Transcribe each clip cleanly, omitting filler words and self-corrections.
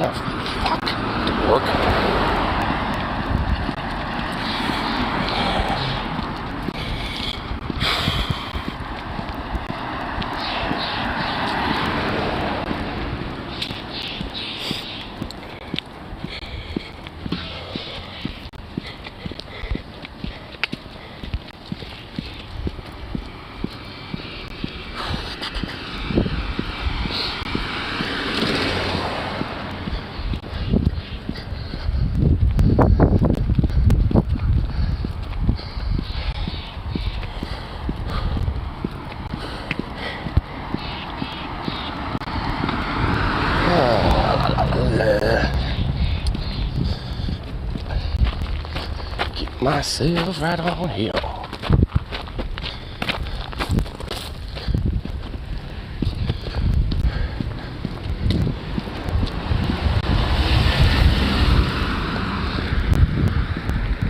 Oh, fuck. Didn't work. Get myself right on here.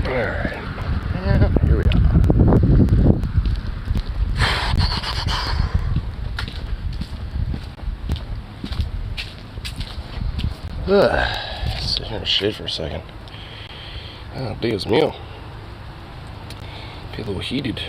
Alright. And here we are. Sit here and shit for a second. Oh, Dios mío. Be a little heated.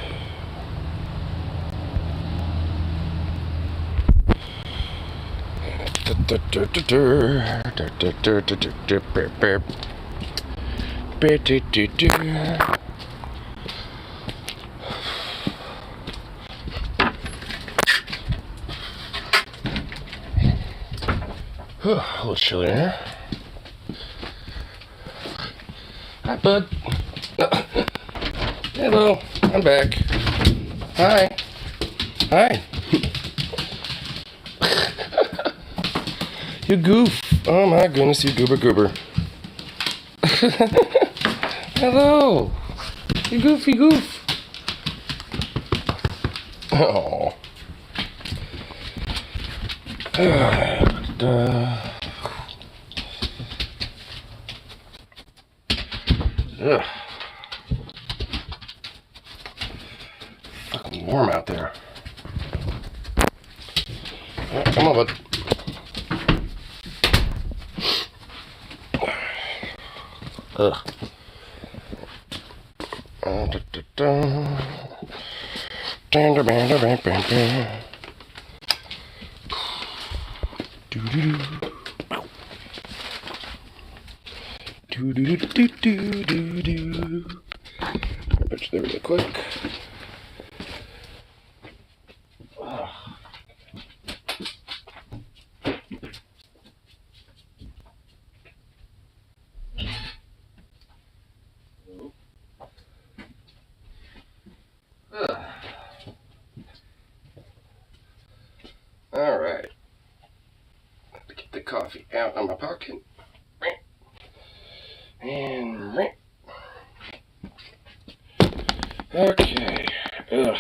A little chilly in here. Hi, bud. Hello, I'm back. Hi. Hi. You goof. Oh my goodness, you goober. Hello. You goofy goof. Oh. Ugh. Fucking warm out there. Oh, come on, bud. Ugh. Push there really quick. All right. Get the coffee out of my pocket. And okay. Ugh.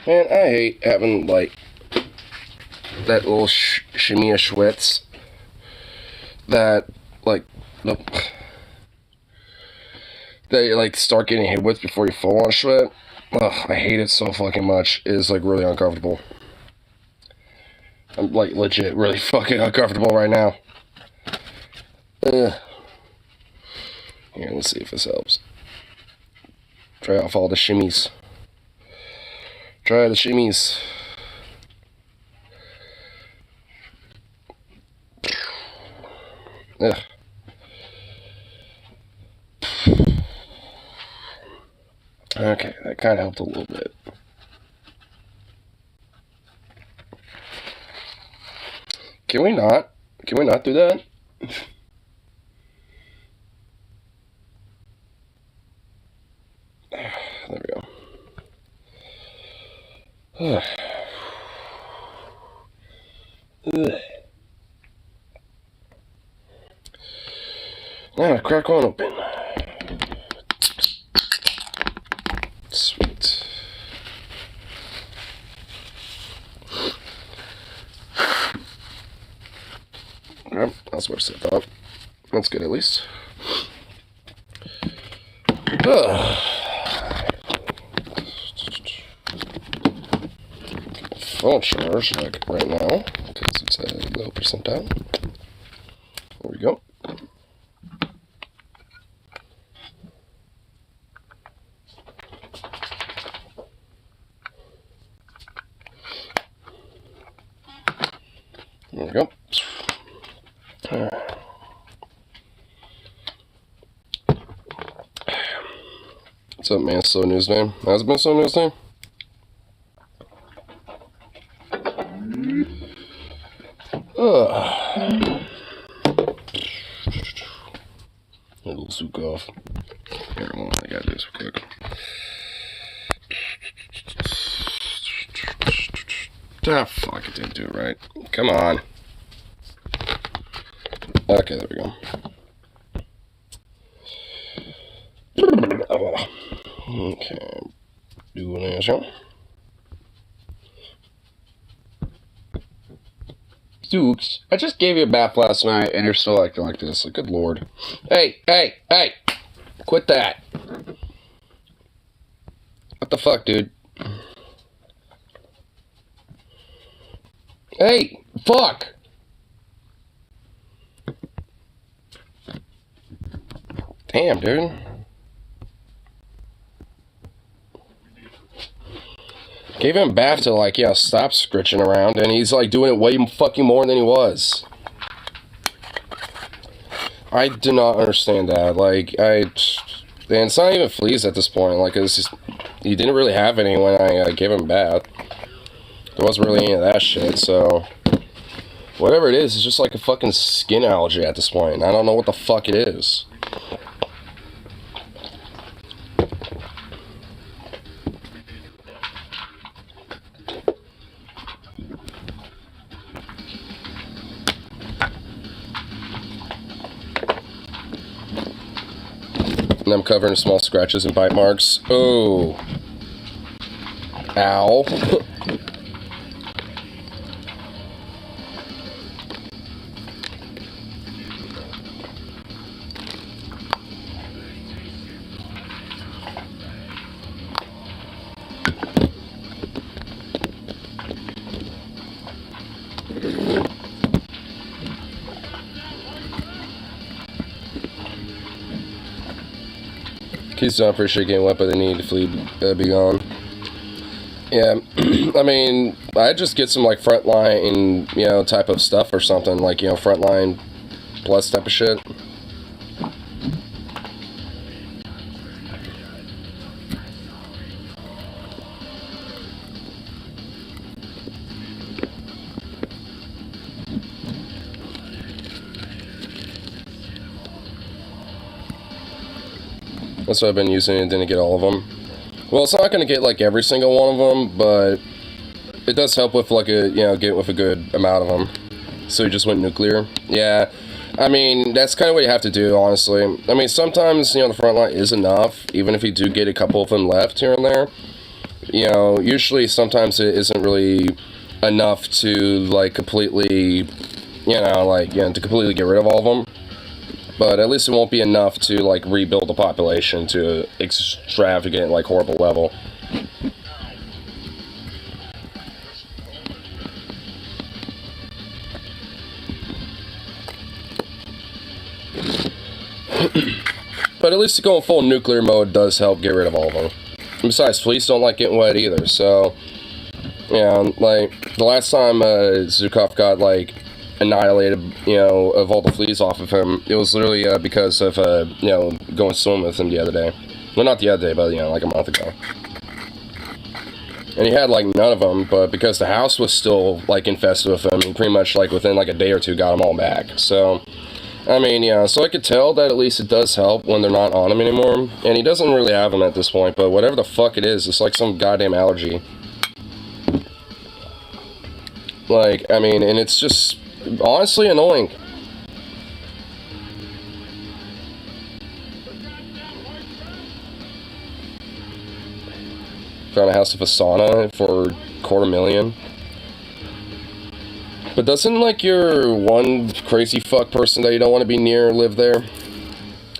Man, I hate having like that little Shimia Schwitz that like nope. That you like start getting hit with before you full on sweat. Ugh, I hate it so fucking much. It is like really uncomfortable. I'm like legit really fucking uncomfortable right now. Ugh. Here, let's see if this helps. Try off all the shimmies. Try the shimmies. Ugh. Okay, that kind of helped a little bit. Can we not? Can we not do that? There we go. Now, crack one open. Sweet. Yep, that's what I thought. That's good at least. Phone charge like right now because it's a low percentile. There we go. There we go. What's up, man? Slow news name. Has it been slow news name? A little zook off. Here, hold on, I gotta do this real quick. Ah, fuck, it didn't do it right. Come on. Okay, there we go. Okay. Doing this, huh? Dukes, I just gave you a bath last night and you're still acting like this. Like, good lord. Hey! Quit that. What the fuck, dude? Hey! Fuck! Damn, dude. Gave him a bath to, like, yeah, stop scritching around, and he's, like, doing it way fucking more than he was. I do not understand that. Like, and it's not even fleas at this point. Like, it's just, he didn't really have any when I gave him a bath. There wasn't really any of that shit, so whatever it is, it's just like a fucking skin allergy at this point. I don't know what the fuck it is. And I'm covered in small scratches and bite marks. Oh. Ow. Keys don't appreciate getting wet, but they need to flee, be gone. Yeah, I mean, I'd just get some, like, frontline, you know, type of stuff or something, like, you know, frontline plus type of shit. That's what I've been using and didn't get all of them. Well, it's not going to get, like, every single one of them, but it does help with, like, a, you know, get with a good amount of them. So you just went nuclear. Yeah, I mean, that's kind of what you have to do, honestly. I mean, sometimes, you know, the front line is enough, even if you do get a couple of them left here and there. You know, usually sometimes it isn't really enough to, like, completely, you know, like, you know, to completely get rid of all of them. But at least it won't be enough to, like, rebuild the population to an extravagant, like, horrible level. But at least going full nuclear mode does help get rid of all of them. And besides, fleas don't like getting wet either, so... Yeah, like, the last time Zukov got, like, annihilated, you know, of all the fleas off of him, it was literally because of, you know, going swimming with him the other day. Well, not the other day, but, you know, like a month ago. And he had, like, none of them, but because the house was still, like, infested with them, he pretty much, like, within, like, a day or two got them all back. So, I mean, yeah, so I could tell that at least it does help when they're not on him anymore. And he doesn't really have them at this point, but whatever the fuck it is, it's like some goddamn allergy. Like, I mean, and it's just honestly annoying. Found a house with a sauna for $250,000. But doesn't, like, your one crazy fuck person that you don't want to be near live there?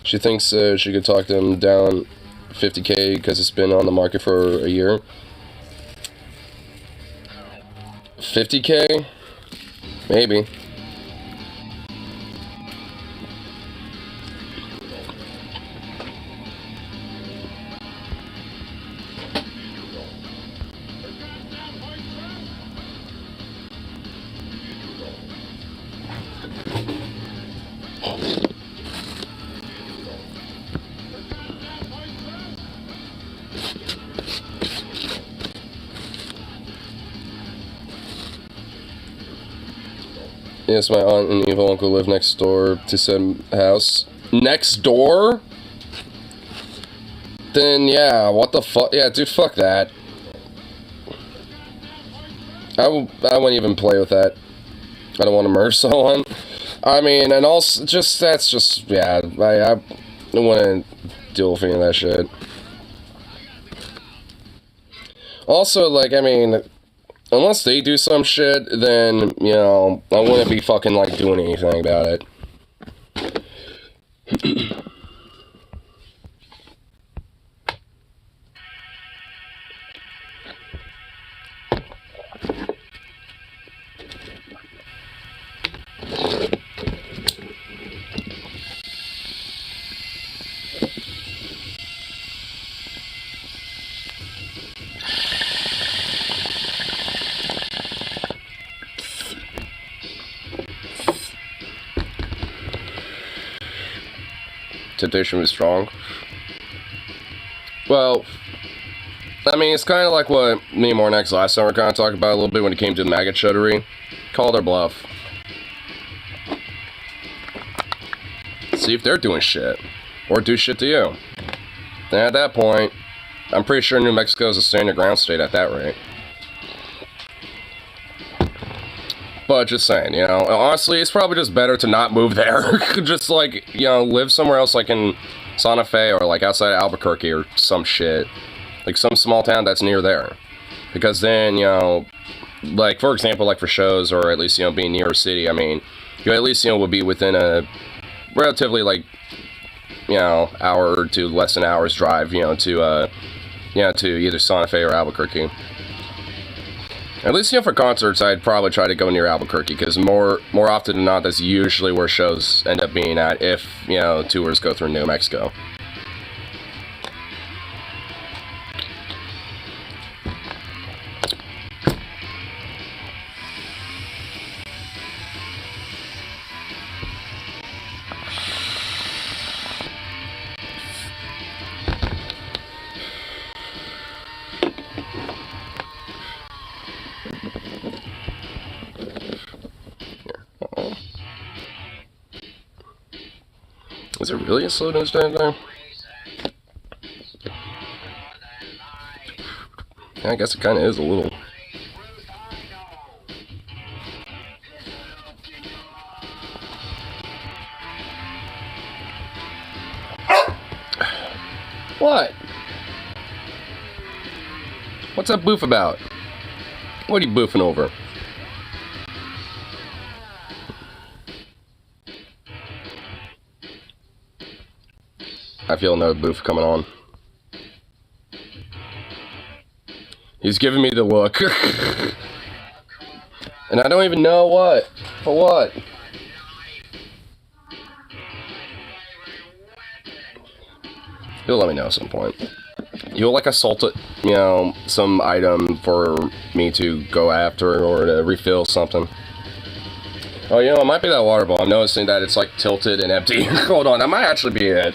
She thinks she could talk them down 50K because it's been on the market for a year. 50K? Maybe. Yes, my aunt and evil uncle live next door to said house. Next door? Then yeah, what the fuck? Yeah, dude, fuck that. I wouldn't even play with that. I don't want to murder someone. I mean, and also, that's just, yeah, I don't want to deal with any of that shit. Also, like, I mean, unless they do some shit, then, you know, I wouldn't be fucking, like, doing anything about it. Temptation was strong. Well, I mean, it's kind of like what me and Mornex last summer kind of talked about a little bit when it came to the maggot shuddery. Call their bluff. See if they're doing shit. Or do shit to you. Then at that point, I'm pretty sure New Mexico is a stand your ground state at that rate. But just saying, you know, honestly, it's probably just better to not move there. Just, like, you know, live somewhere else, like in Santa Fe or, like, outside of Albuquerque or some shit. Like, some small town that's near there. Because then, you know, like, for example, like, for shows or at least, you know, being near a city, I mean, you at least, you know, would be within a relatively, like, you know, hour to less than an hour's drive, you know, to either Santa Fe or Albuquerque. At least, you know, for concerts, I'd probably try to go near Albuquerque, because more often than not, that's usually where shows end up being at if, you know, tours go through New Mexico. Is it really a slow news day there? Yeah, I guess it kind of is a little. What? What's that boof about? What are you boofing over? I feel another boof coming on. He's giving me the look. And I don't even know what. For what? He'll let me know at some point. He'll like assault it, you know, some item for me to go after or to refill something. Oh, you know, it might be that water ball. I'm noticing that it's like tilted and empty. Hold on, that might actually be it.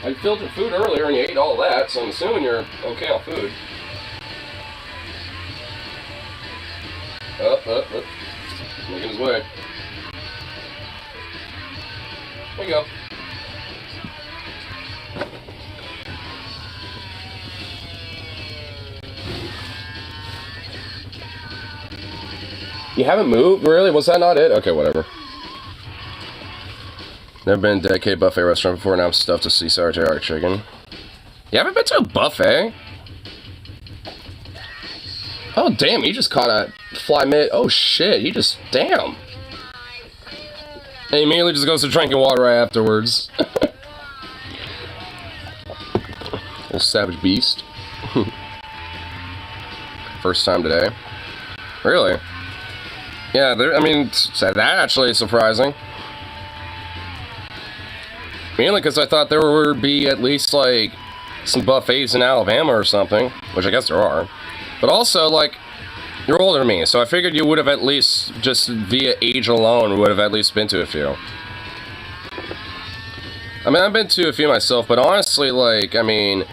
I filled your food earlier and you ate all that, so I'm assuming you're okay on food. Up. Making his way. There you go. You haven't moved? Really? Was that not it? Okay, whatever. Never been a dedicated buffet restaurant before, now I'm stuffed to see sour teriyaki chicken. You haven't been to a buffet? Oh, damn, you just caught a fly mid. Oh, shit, you just, damn. And he immediately just goes to drinking water right afterwards. Little savage beast. First time today. Really? Yeah, I mean, that actually is surprising. Mainly because I thought there would be at least, like, some buffets in Alabama or something. Which I guess there are. But also, like, you're older than me, so I figured you would have at least, just via age alone, would have at least been to a few. I mean, I've been to a few myself, but honestly, like, I mean,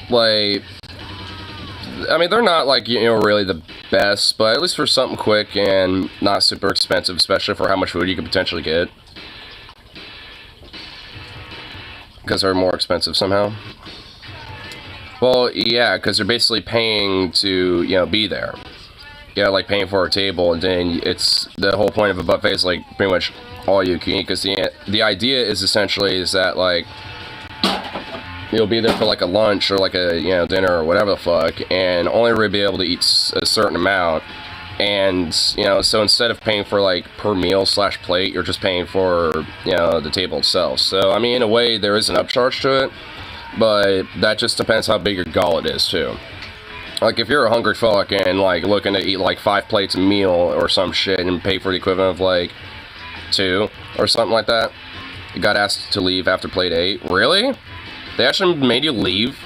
they're not, like, you know, really the best, but at least for something quick and not super expensive, especially for how much food you could potentially get. Because they're more expensive somehow. Well, yeah, because they're basically paying to, you know, be there. Yeah, like paying for a table, and then it's, the whole point of a buffet is, like, pretty much all you can eat, because the idea is essentially is that, like, you'll be there for, like, a lunch or, like, a, you know, dinner or whatever the fuck, and only really be able to eat a certain amount, and, you know, so instead of paying for, like, per meal / plate, you're just paying for, you know, the table itself. So, I mean, in a way, there is an upcharge to it, but that just depends how big your gullet is, too. Like, if you're a hungry fuck and, like, looking to eat, like, 5 plates a meal or some shit and pay for the equivalent of, like, 2 or something like that, you got asked to leave after plate 8. Really? They actually made you leave?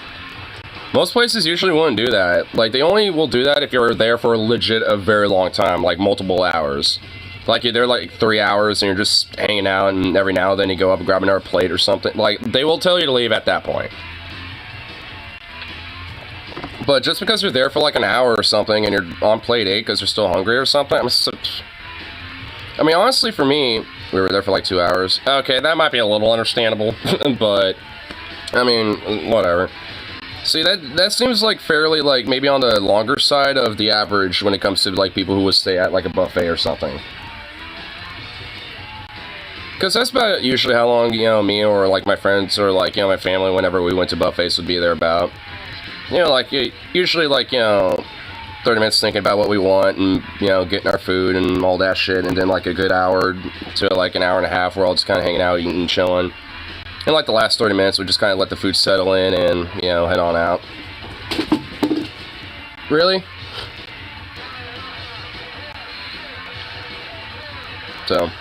Most places usually wouldn't do that. Like, they only will do that if you're there for legit a very long time, like multiple hours. Like, you're there like 3 hours and you're just hanging out, and every now and then you go up and grab another plate or something. Like, they will tell you to leave at that point. But just because you're there for like an hour or something and you're on plate 8 because you're still hungry or something, I mean, honestly, for me, we were there for like 2 hours. Okay, that might be a little understandable, but, I mean, whatever. See, that seems like fairly, like, maybe on the longer side of the average when it comes to, like, people who would stay at, like, a buffet or something. Because that's about usually how long, you know, me or, like, my friends or, like, you know, my family, whenever we went to buffets, would be there about. You know, like, usually, like, you know, 30 minutes thinking about what we want and, you know, getting our food and all that shit, and then, like, a good hour to, like, an hour and a half, we're all just kind of hanging out, eating, chilling. And, like, the last 30 minutes, we just kind of let the food settle in and, you know, head on out. Really? So,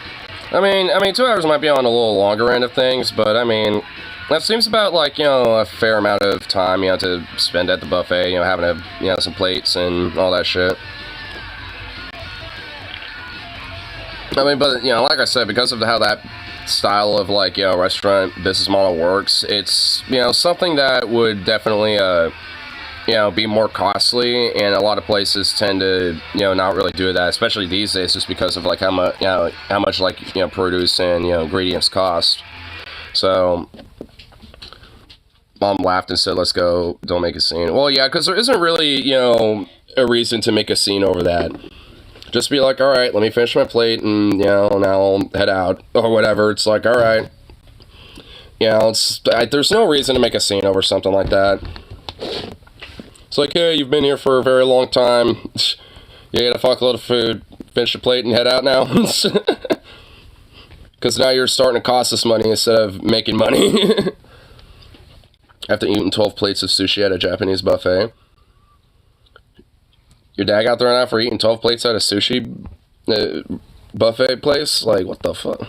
I mean, 2 hours might be on a little longer end of things, but, I mean, that seems about, like, you know, a fair amount of time, you know, to spend at the buffet, you know, having a, you know, some plates and all that shit. I mean, but, you know, like I said, because of how that style of, like, you know, restaurant business model works, it's, you know, something that would definitely, you know, be more costly, and a lot of places tend to, you know, not really do that, especially these days, just because of, like, how much, you know, like, you know, produce and, you know, ingredients cost. So, Mom laughed and said, let's go, don't make a scene. Well, yeah, because there isn't really, you know, a reason to make a scene over that. Just be like, alright, let me finish my plate, and, you know, now I'll head out, or whatever. It's like, alright. You know, there's no reason to make a scene over something like that. It's like, hey, you've been here for a very long time. You ate a fuckload of food. Finish your plate and head out now. Because now you're starting to cost us money instead of making money. After eating 12 plates of sushi at a Japanese buffet. Your dad got thrown out for eating 12 plates at a sushi buffet place? Like, what the fuck?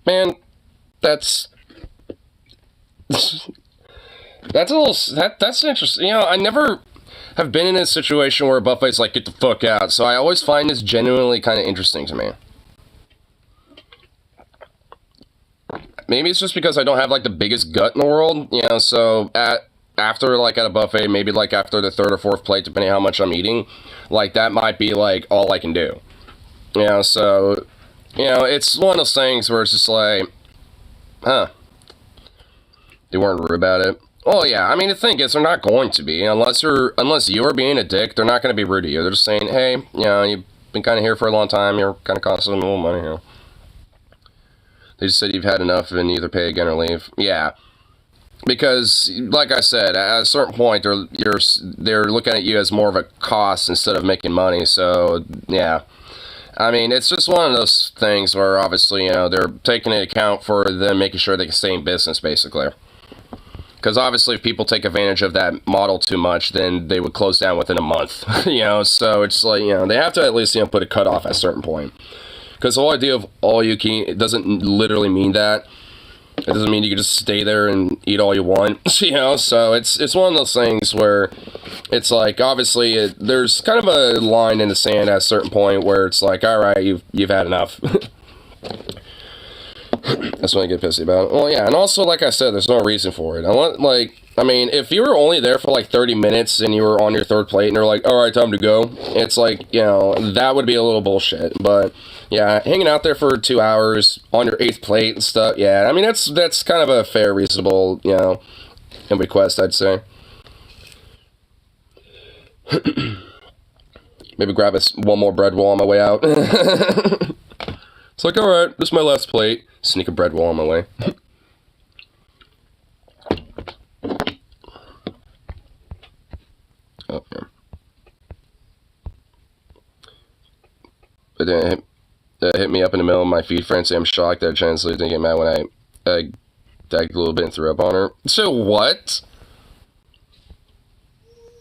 Man, that's a little, that's interesting. You know, I never have been in a situation where a buffet's like, get the fuck out, so I always find this genuinely kind of interesting to me. Maybe it's just because I don't have, like, the biggest gut in the world, you know, so after, like, at a buffet, maybe, like, after the 3rd or 4th plate, depending on how much I'm eating, like, that might be, like, all I can do. You know, so, you know, it's one of those things where it's just like, huh. They weren't rude about it. Well, yeah, I mean, the thing is, they're not going to be, unless you're being a dick, they're not going to be rude to you. They're just saying, hey, you know, you've been kind of here for a long time, you're kind of costing them a little money, you know. They just said you've had enough and either pay again or leave. Yeah. Because, like I said, at a certain point, they're looking at you as more of a cost instead of making money, so, yeah. I mean, it's just one of those things where obviously, you know, they're taking into account for them making sure they can stay in business, basically. Because obviously, if people take advantage of that model too much, then they would close down within a month. You know, so it's like, you know, they have to at least, you know, put a cutoff at a certain point. Because the whole idea of all you can eat, it doesn't literally mean that. It doesn't mean you can just stay there and eat all you want. You know, so it's one of those things where it's like, obviously, there's kind of a line in the sand at a certain point where it's like, all right, you've had enough. That's what I get pissy about. Well, yeah, and also, like I said, there's no reason for it. I mean, if you were only there for like 30 minutes and you were on your third plate and they're like, all right, time to go, it's like, you know, that would be a little bullshit. But yeah, hanging out there for 2 hours on your 8th plate and stuff, yeah, I mean, that's kind of a fair, reasonable, you know, request, I'd say. Maybe grab one more bread roll on my way out. It's like, alright, this is my last plate. Sneak a bread roll on my way. Oh, yeah. But then it hit me up in the middle of my feed, friend, say I'm shocked that a translator didn't get mad when I tagged a little bit and threw up on her. So what?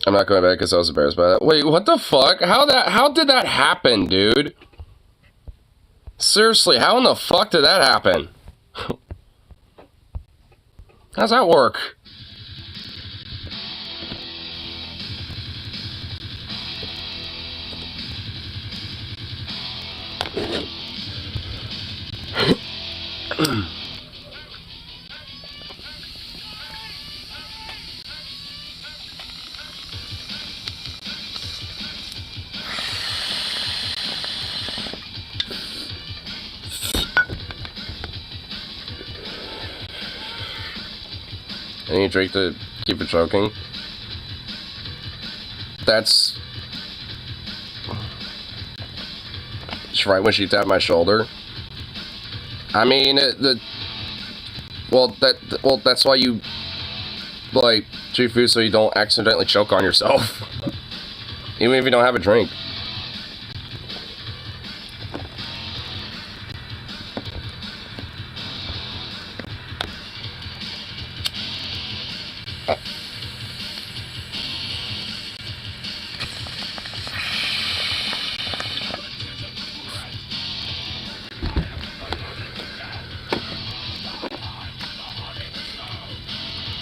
I'm not going back because I was embarrassed by that. Wait, what the fuck? How did that happen, dude? Seriously, how in the fuck did that happen? How's that work? I need a drink to keep it choking. That's... Just right when she tapped my shoulder. I mean, that's why you, like, chew food so you don't accidentally choke on yourself. Even if you don't have a drink.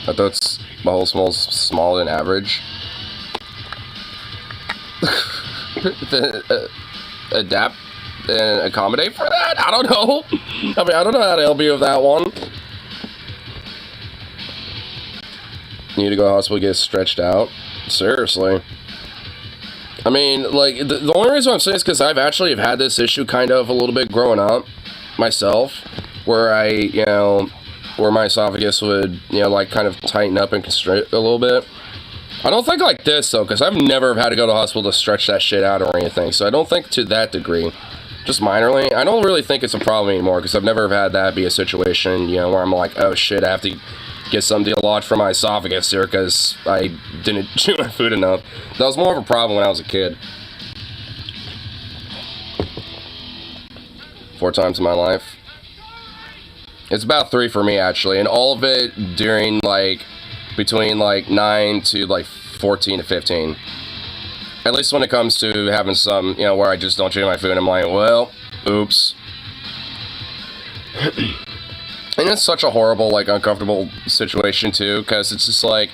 I thought it's my whole smell's smaller than average. Adapt and accommodate for that? I don't know. I mean, I don't know how to help you with that one. You need to go to the hospital, get stretched out. Seriously. I mean, like, the only reason I'm saying is because I've actually had this issue kind of a little bit growing up myself, where where my esophagus would, you know, like, kind of tighten up and constrict a little bit. I don't think like this, though, because I've never had to go to the hospital to stretch that shit out or anything, so I don't think to that degree. Just minorly. I don't really think it's a problem anymore, because I've never had that be a situation, you know, where I'm like, oh shit, I have to get something lodged from my esophagus here, because I didn't chew my food enough. That was more of a problem when I was a kid. 4 times in my life. It's about 3 for me, actually, and all of it during, like, between, like, 9 to, like, 14 to 15. At least when it comes to having some, you know, where I just don't chew my food, I'm like, well, oops. And it's such a horrible, like, uncomfortable situation, too, because it's just, like,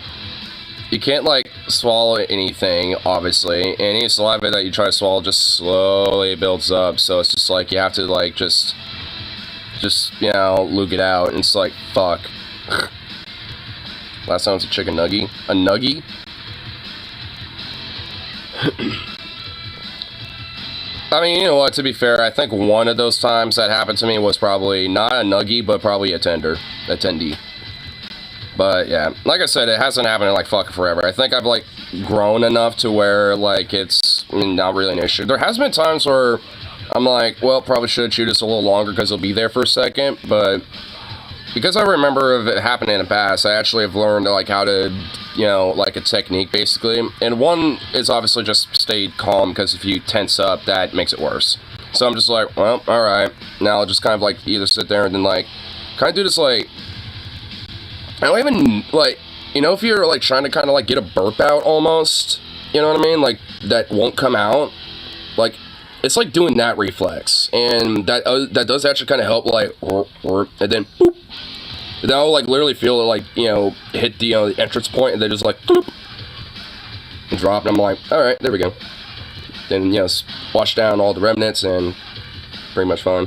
you can't, like, swallow anything, obviously, and any saliva that you try to swallow just slowly builds up, so it's just, like, you have to, like, just, you know, luke it out, and it's like, fuck. Last time it was a chicken nugget. A nugget? I mean, you know what, to be fair, I think one of those times that happened to me was probably not a nugget, but probably a tendy. But, yeah, like I said, it hasn't happened in, like, fucking forever. I think I've, like, grown enough to where, like, it's not really an issue. There has been times where I'm like, well, probably should chew this a little longer because it'll be there for a second, but because I remember of it happening in the past, I actually have learned, like, how to you know, like a technique basically. And one is obviously just stay calm, because if you tense up, that makes it worse. So I'm just like, well, alright. Now I'll just kind of like either sit there and then like kind of do this like, I don't even like, you know, if you're like trying to kind of like get a burp out almost, you know what I mean? Like that won't come out. Like it's like doing that reflex, and that does actually kind of help. Like, and then boop. And I'll like literally feel it, like, you know, hit the the entrance point, and then just like boop, and drop. And I'm like, all right, there we go. Then, you know, wash down all the remnants, and pretty much fine.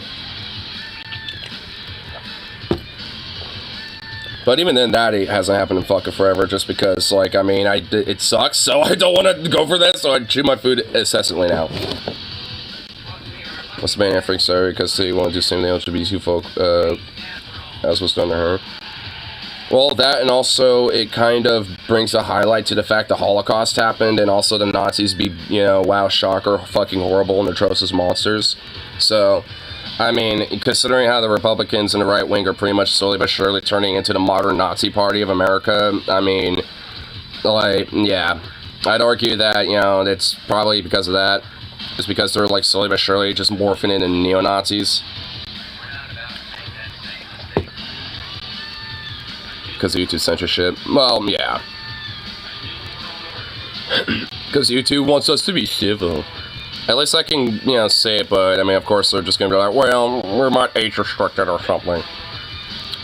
But even then, that hasn't happened in fucking forever, just because, like, I mean, it sucks, so I don't want to go for that, so I chew my food incessantly now. What's the ban freak, sorry, because they want to do the same thing LGBT folk, as was done to her. Well, that, and also, it kind of brings a highlight to the fact the Holocaust happened, and also the Nazis be, you know, wow, shocker, fucking horrible and atrocious monsters. So, I mean, considering how the Republicans and the right wing are pretty much slowly but surely turning into the modern Nazi Party of America, I mean, like, yeah, I'd argue that, you know, it's probably because of that. It's because they're, like, slowly but surely just morphing into neo-Nazis. Because of YouTube censorship. Well, yeah. Because YouTube wants us to be civil. At least I can, you know, say it, but, I mean, of course, they're just gonna be like, well, we're not age restricted or something.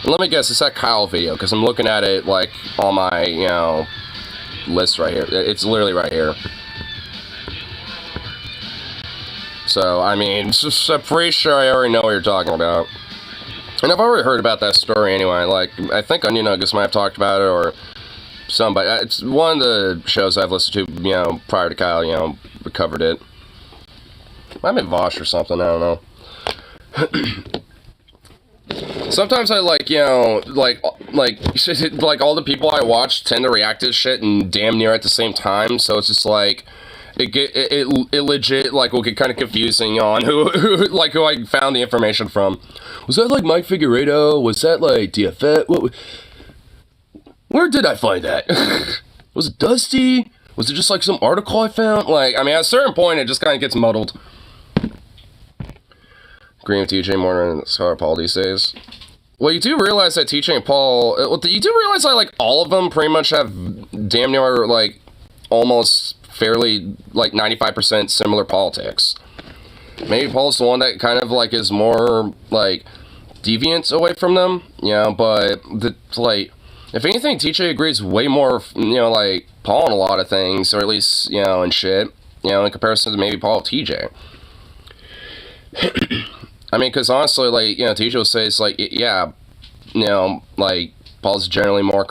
And let me guess, it's that Kyle video, because I'm looking at it, like, on my, you know, list right here. It's literally right here. So, I mean, I'm pretty sure I already know what you're talking about. And I've already heard about that story anyway. Like, I think Onion Nuggets might have talked about it, or somebody. It's one of the shows I've listened to, you know, prior to Kyle, you know, covered it. I'm in Vosh or something, I don't know. Sometimes I, like, you know, like all the people I watch tend to react to shit and damn near at the same time, so it's just like, it legit, like, will get kind of confusing on who I found the information from. Was that, like, Mike Figueredo? Was that, like, DFF? Where did I find that? Was it Dusty? Was it just, like, some article I found? Like, I mean, at a certain point, it just kind of gets muddled. Agreeing with TJ more than Scholar Paul these days. Well, you do realize that TJ and Paul... you do realize that, like, all of them pretty much have damn near, like, almost fairly, like, 95% similar politics. Maybe Paul's the one that kind of, like, is more, like, deviant away from them, you know, but, like, if anything, TJ agrees way more, you know, like, Paul on a lot of things, or at least, you know, and shit, you know, in comparison to maybe Paul and TJ. I mean, because honestly, like, you know, TJ will say, it's like, yeah, you know, like, Paul's generally more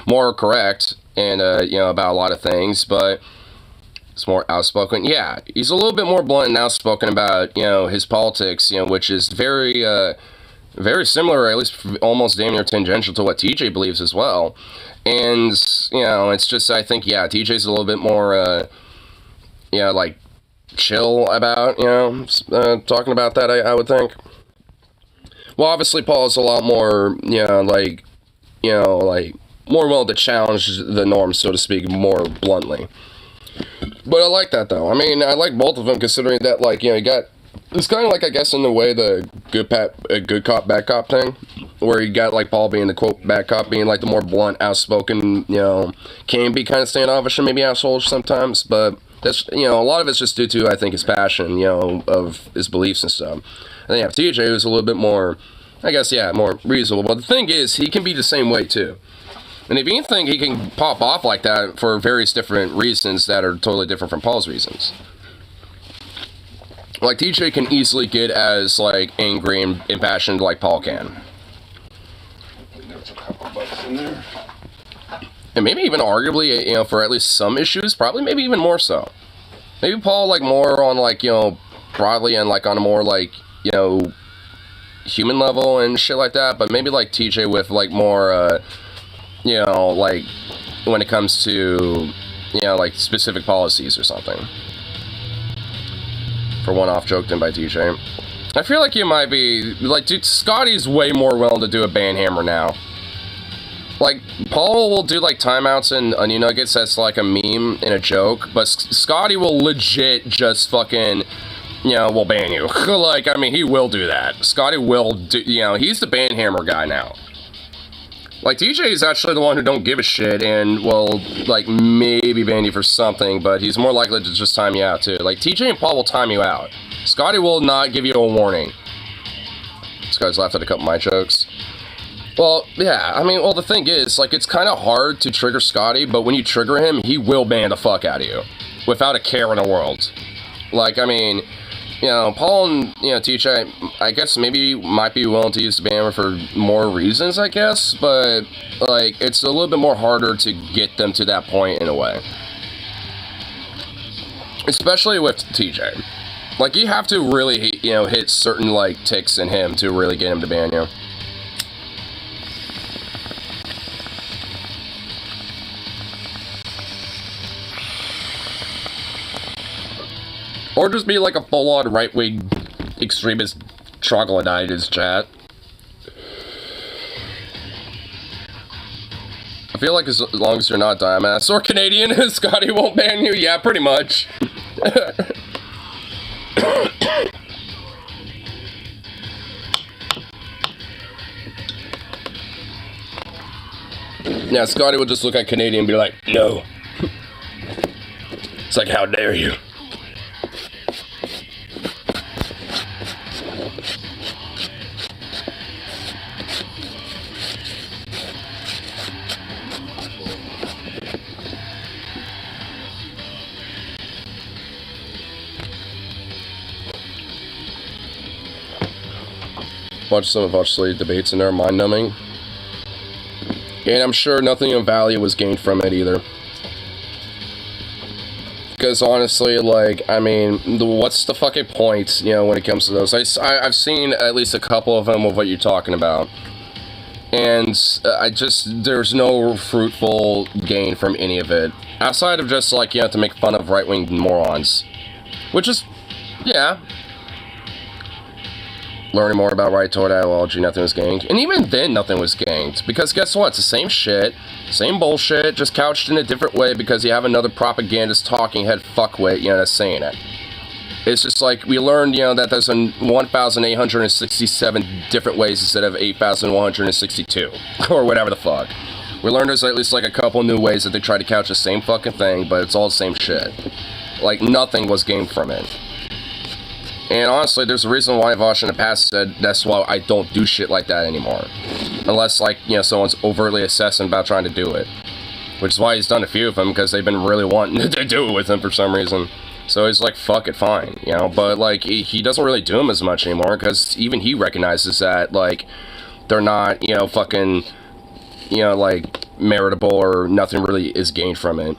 more correct, and, you know, about a lot of things, but it's more outspoken. Yeah, he's a little bit more blunt and outspoken about, you know, his politics, you know, which is very, very similar, or at least almost damn near tangential to what TJ believes as well. And, you know, it's just, I think, yeah, TJ's a little bit more, you know, like, chill about, you know, talking about that, I would think. Well, obviously, Paul is a lot more, you know, like, more willing to challenge the norm, so to speak, more bluntly. But I like that, though. I mean, I like both of them, considering that, like, you know, you got... It's kind of like, I guess, in the way, the good cop, bad cop thing, where you got, like, Paul being the, quote, bad cop, being, like, the more blunt, outspoken, you know, can be kind of standoffish and maybe assholes sometimes, but that's, you know, a lot of it's just due to, I think, his passion, you know, of his beliefs and stuff. And then you have TJ, who's a little bit more, I guess, yeah, more reasonable, but the thing is, he can be the same way, too. And if anything, he can pop off like that for various different reasons that are totally different from Paul's reasons. Like, TJ can easily get as, like, angry and impassioned like Paul can. There's a couple bucks in there. And maybe even arguably, you know, for at least some issues, probably maybe even more so. Maybe Paul, like, more on, like, you know, broadly and, like, on a more, like, you know, human level and shit like that, but maybe, like, TJ with, like, more, you know, like, when it comes to, you know, like, specific policies or something. For one off joke done by TJ. I feel like you might be, like, dude, Scotty's way more willing to do a banhammer now. Like, Paul will do, like, timeouts and Onion Nuggets that's, like, a meme and a joke, but Scotty will legit just fucking, you know, will ban you. Like, I mean, he will do that. Scotty will do, you know, he's the ban hammer guy now. Like, TJ is actually the one who don't give a shit and will, like, maybe ban you for something, but he's more likely to just time you out, too. Like, TJ and Paul will time you out. Scotty will not give you a warning. This guy's laughed at a couple of my jokes. Well, yeah, I mean, well, the thing is, like, it's kind of hard to trigger Scotty, but when you trigger him, he will ban the fuck out of you. Without a care in the world. Like, I mean, you know, Paul and, you know, TJ, I guess maybe might be willing to use the banner for more reasons, I guess, but, like, it's a little bit more harder to get them to that point in a way. Especially with TJ. Like, you have to really, you know, hit certain, like, ticks in him to really get him to ban you. Or just be like a full-on right-wing extremist troglodyte in his chat. I feel like as long as you're not Diamass or Canadian, Scotty won't ban you. Yeah, pretty much. Yeah, Scotty will just look at Canadian and be like, no. It's like, how dare you? Watch some of Watchley debates and they're mind-numbing. And I'm sure nothing of value was gained from it either. Because honestly, like, I mean, what's the fucking point, you know, when it comes to those? I've seen at least a couple of them of what you're talking about. And there's no fruitful gain from any of it. Outside of just, like, you have to make fun of right-wing morons. Which is, yeah. Learning more about right toward ideology, nothing was gained. And even then, nothing was gained. Because guess what? It's the same shit, same bullshit, just couched in a different way because you have another propagandist talking head fuckwit, you know, that's saying it. It's just like, we learned, you know, that there's 1,867 different ways instead of 8,162. Or whatever the fuck. We learned there's at least like a couple new ways that they try to couch the same fucking thing, but it's all the same shit. Like, nothing was gained from it. And honestly, there's a reason why Vosh in the past said that's why I don't do shit like that anymore. Unless, like, you know, someone's overtly assessing about trying to do it. Which is why he's done a few of them, because they've been really wanting to do it with him for some reason. So he's like, fuck it, fine, you know? But, like, he doesn't really do them as much anymore, because even he recognizes that, like, they're not, you know, fucking, you know, like, meritable or nothing really is gained from it.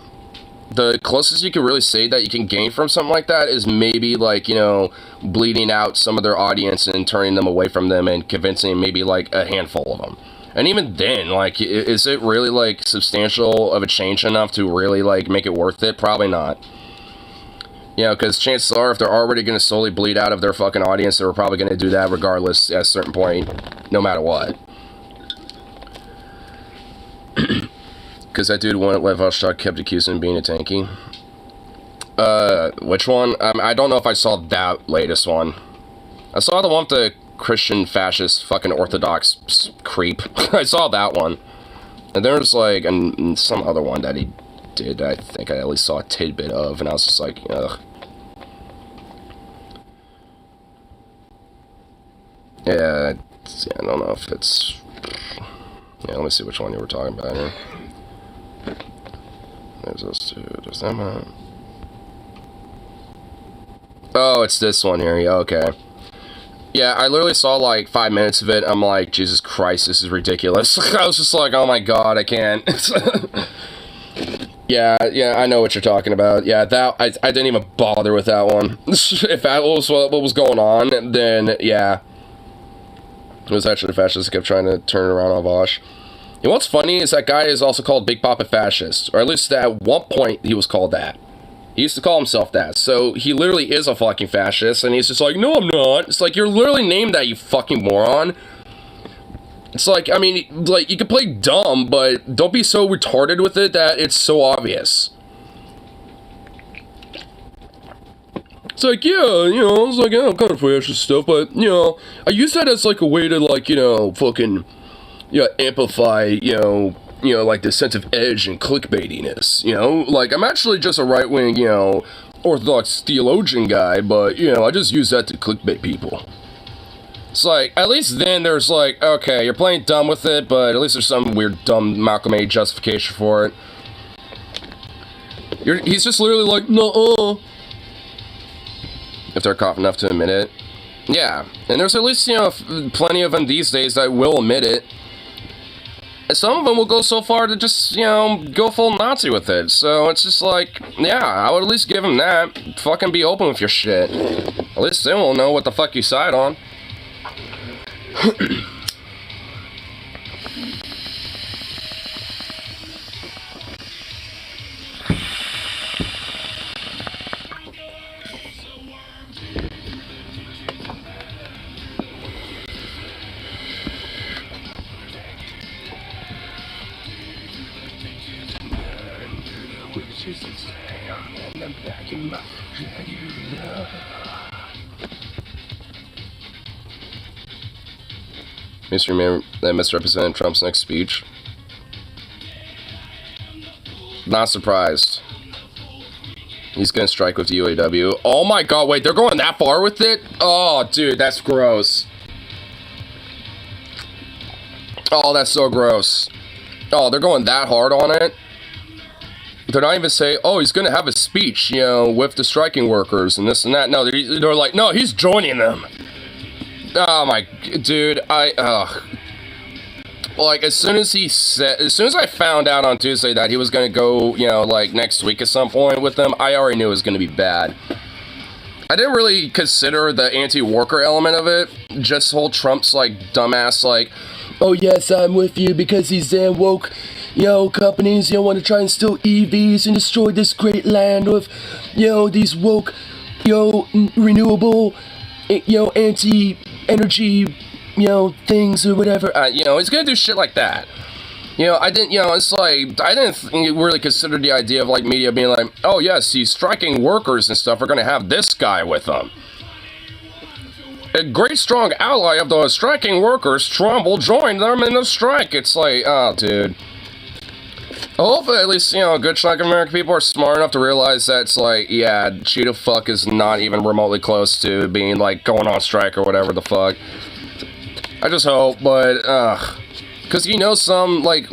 The closest you can really say that you can gain from something like that is maybe, like, you know, bleeding out some of their audience and turning them away from them and convincing maybe, like, a handful of them. And even then, like, is it really, like, substantial of a change enough to really, like, make it worth it? Probably not. You know, because chances are, if they're already going to slowly bleed out of their fucking audience, they're probably going to do that regardless at a certain point, no matter what. Because that dude wouldn't let Vostok kept accusing him of being a tanky. Which one? I don't know if I saw that latest one. I saw the one with the Christian fascist fucking Orthodox creep. I saw that one. And there's like some other one that he did I think I at least saw a tidbit of, and I was just like, ugh. Yeah, I don't know if it's... Yeah, let me see which one you were talking about here. There's those two. There's that one. Oh, it's this one here. Yeah, okay. Yeah, I literally saw like 5 minutes of it. I'm like, Jesus Christ, this is ridiculous. I was just like, oh my god, I can't. Yeah, I know what you're talking about. Yeah, that I didn't even bother with that one. If that was what was going on, then yeah. It was actually the fascists kept trying to turn it around on Vosh. You know what's funny is that guy is also called Big Papa Fascist. Or at least at one point he was called that. He used to call himself that. So he literally is a fucking fascist. And he's just like, no, I'm not. It's like, you're literally named that, you fucking moron. It's like, I mean, like, you can play dumb, but don't be so retarded with it that it's so obvious. It's like, yeah, you know, it's like, yeah, I'm kind of fresh and stuff, but, you know, I use that as, like, a way to, like, you know, fucking, you know, amplify, you know, like, the sense of edge and clickbaitiness, you know? Like, I'm actually just a right-wing, you know, orthodox theologian guy, but, you know, I just use that to clickbait people. It's like, at least then there's like, okay, you're playing dumb with it, but at least there's some weird, dumb Malcolm A justification for it. He's just literally like, no, if they're caught enough to admit it. Yeah, and there's at least, you know, plenty of them these days that will admit it. And some of them will go so far to just, you know, go full Nazi with it. So it's just like, yeah, I would at least give them that. Fucking be open with your shit. At least they won't know what the fuck you side on. Mr. Man that misrepresented Trump's next speech. Not surprised. He's gonna strike with the UAW. Oh my god, wait, they're going that far with it? Oh, dude, that's gross. Oh, that's so gross. Oh, they're going that hard on it? They're not even saying, oh, he's gonna have a speech, you know, with the striking workers and this and that. No, they're like, no, he's joining them. Oh my, dude, like, as soon as I found out on Tuesday that he was gonna go, you know, like, next week at some point with them, I already knew it was gonna be bad. I didn't really consider the anti-worker element of it, just whole Trump's, like, dumbass, like, oh yes, I'm with you because these damn woke, you know, companies, you know, want to try and steal EVs and destroy this great land with, you know, these woke, you know, renewable, you know, anti-energy, you know, things or whatever. You know, he's gonna do shit like that. You know, I didn't, you know, it's like, I didn't really consider the idea of, like, media being like, oh yes, these striking workers and stuff are gonna have this guy with them. A great strong ally of the striking workers, Trump will join them in the strike. It's like, oh, dude. Hopefully, at least, you know, a good chunk of American people are smart enough to realize that it's like, yeah, Cheetah fuck is not even remotely close to being, like, going on strike or whatever the fuck. I just hope, but, because, you know, some, like,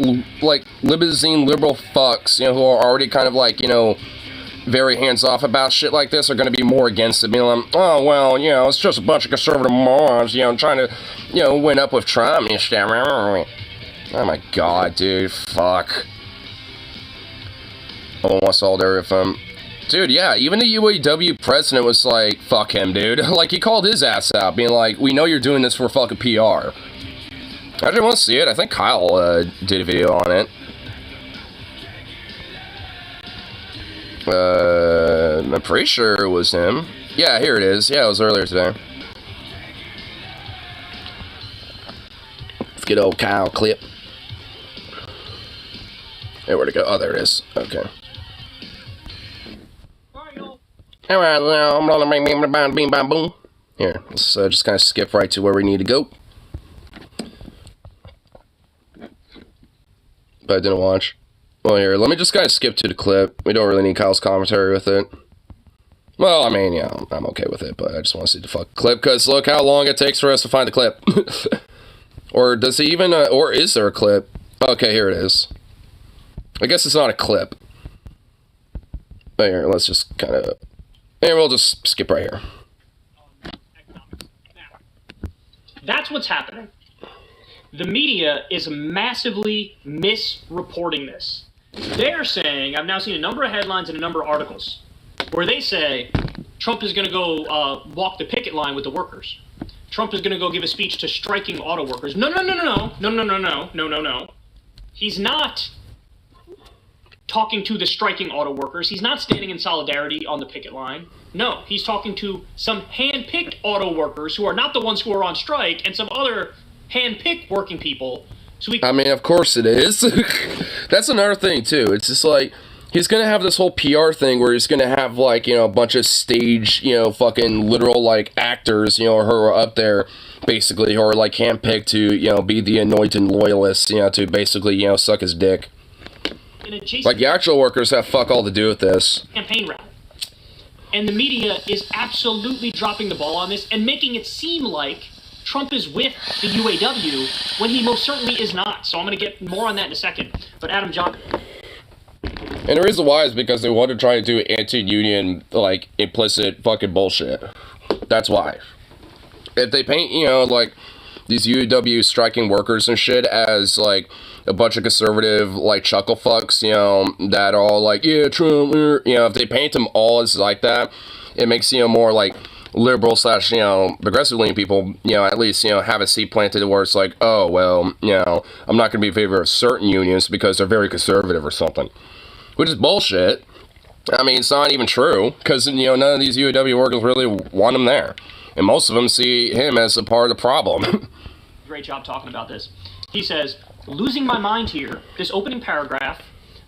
limousine liberal fucks, you know, who are already kind of, like, you know, very hands-off about shit like this are going to be more against it, being like, oh, well, you know, it's just a bunch of conservative morons, you know, trying to, you know, win up with Trump and shit. Oh my god, dude, fuck. Almost all there with him. Dude, yeah, even the UAW president was like, fuck him, dude. Like, he called his ass out, being like, we know you're doing this for fucking PR. I didn't want to see it. I think Kyle did a video on it. I'm pretty sure it was him. Yeah, here it is. Yeah, it was earlier today. Let's get old Kyle clip. Hey, where'd it go? Oh, there it is. Okay. Alright, now I'm gonna bing bang boom. Here, let's just kind of skip right to where we need to go. But I didn't watch. Well, here, let me just kind of skip to the clip. We don't really need Kyle's commentary with it. Well, I mean, yeah, I'm okay with it, but I just want to see the fuck clip, because look how long it takes for us to find the clip. Or does he even, or is there a clip? Okay, here it is. I guess it's not a clip. But here, let's just kind of, and we'll just skip right here. That's what's happening. The media is massively misreporting this. They're saying, I've now seen a number of headlines and a number of articles, where they say Trump is going to go walk the picket line with the workers. Trump is going to go give a speech to striking auto workers. No. He's not talking to the striking auto workers. He's not standing in solidarity on the picket line. No, he's talking to some hand-picked auto workers who are not the ones who are on strike, and some other handpick working people. So we. I mean, of course it is. That's another thing too. It's just like he's gonna have this whole PR thing where he's gonna have like, you know, a bunch of stage, you know, fucking literal like actors, you know, who are up there basically, who are like handpicked to, you know, be the anointed loyalists, you know, to basically, you know, suck his dick. Like the actual workers have fuck all to do with this. Campaign rally. And the media is absolutely dropping the ball on this and making it seem like Trump is with the UAW when he most certainly is not. So I'm going to get more on that in a second. But Adam John. And the reason why is because they want to try to do anti-union, like, implicit fucking bullshit. That's why. If they paint, you know, like, these UAW striking workers and shit as, like, a bunch of conservative, like, chuckle fucks, you know, that are all like, yeah, Trump, you know, if they paint them all as like that, it makes, you know, more, like, liberal / you know, progressive leaning people, you know, at least, you know, have a seed planted where it's like, oh, well, you know, I'm not going to be in favor of certain unions because they're very conservative or something. Which is bullshit. I mean, it's not even true, because, you know, none of these UAW workers really want him there. And most of them see him as a part of the problem. Great job talking about this. He says, losing my mind here, this opening paragraph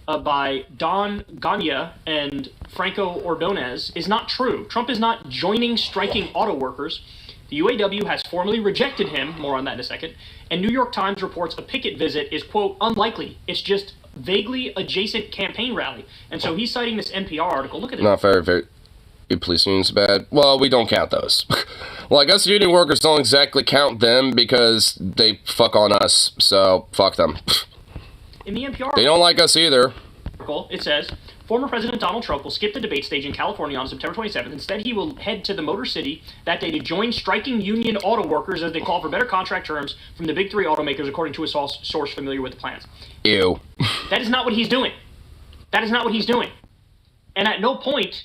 by Don Gagne and Franco Ordonez is not true. Trump is not joining striking auto workers. The UAW has formally rejected him, more on that in a second, and New York Times reports a picket visit is, quote, unlikely. It's just vaguely adjacent campaign rally. And so he's citing this NPR article. Look at it. Not very police unions bad. Well, we don't count those. Well, I guess union workers don't exactly count them because they fuck on us, so fuck them. In the NPR they don't like us either. Article, it says, former President Donald Trump will skip the debate stage in California on September 27th. Instead, he will head to the Motor City that day to join striking union auto workers as they call for better contract terms from the big three automakers, according to a source familiar with the plans. Ew. That is not what he's doing. That is not what he's doing. And at no point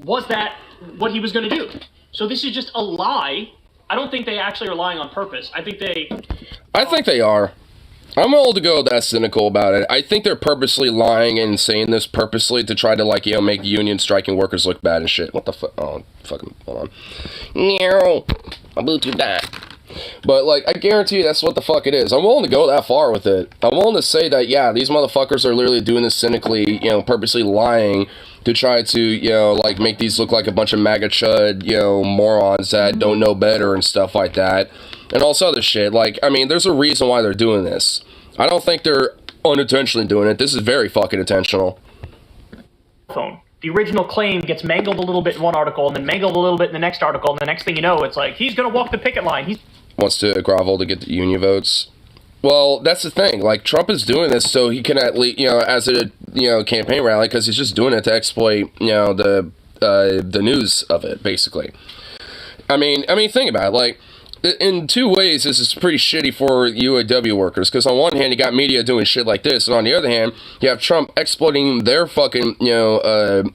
was that what he was going to do. So this is just a lie. I don't think they actually are lying on purpose. I think they are. I'm willing to go that cynical about it. I think they're purposely lying and saying this purposely to try to, like, you know, make union striking workers look bad and shit. What the fuck? Oh, fucking, hold on. No, my Bluetooth died. But, like, I guarantee you that's what the fuck it is. I'm willing to go that far with it. I'm willing to say that, yeah, these motherfuckers are literally doing this cynically, you know, purposely lying to try to, you know, like, make these look like a bunch of MAGA chud, you know, morons that don't know better and stuff like that. And all this other shit. Like, I mean, there's a reason why they're doing this. I don't think they're unintentionally doing it. This is very fucking intentional. The original claim gets mangled a little bit in one article and then mangled a little bit in the next article, and the next thing you know, it's like, he's going to walk the picket line. He wants to grovel to get the union votes. Well, that's the thing. Like, Trump is doing this so he can at least, you know, as a, you know, campaign rally, because he's just doing it to exploit, you know, the news of it, basically. I mean, think about it. Like, in two ways, this is pretty shitty for UAW workers, because on one hand, you got media doing shit like this, and on the other hand, you have Trump exploiting their fucking, you know,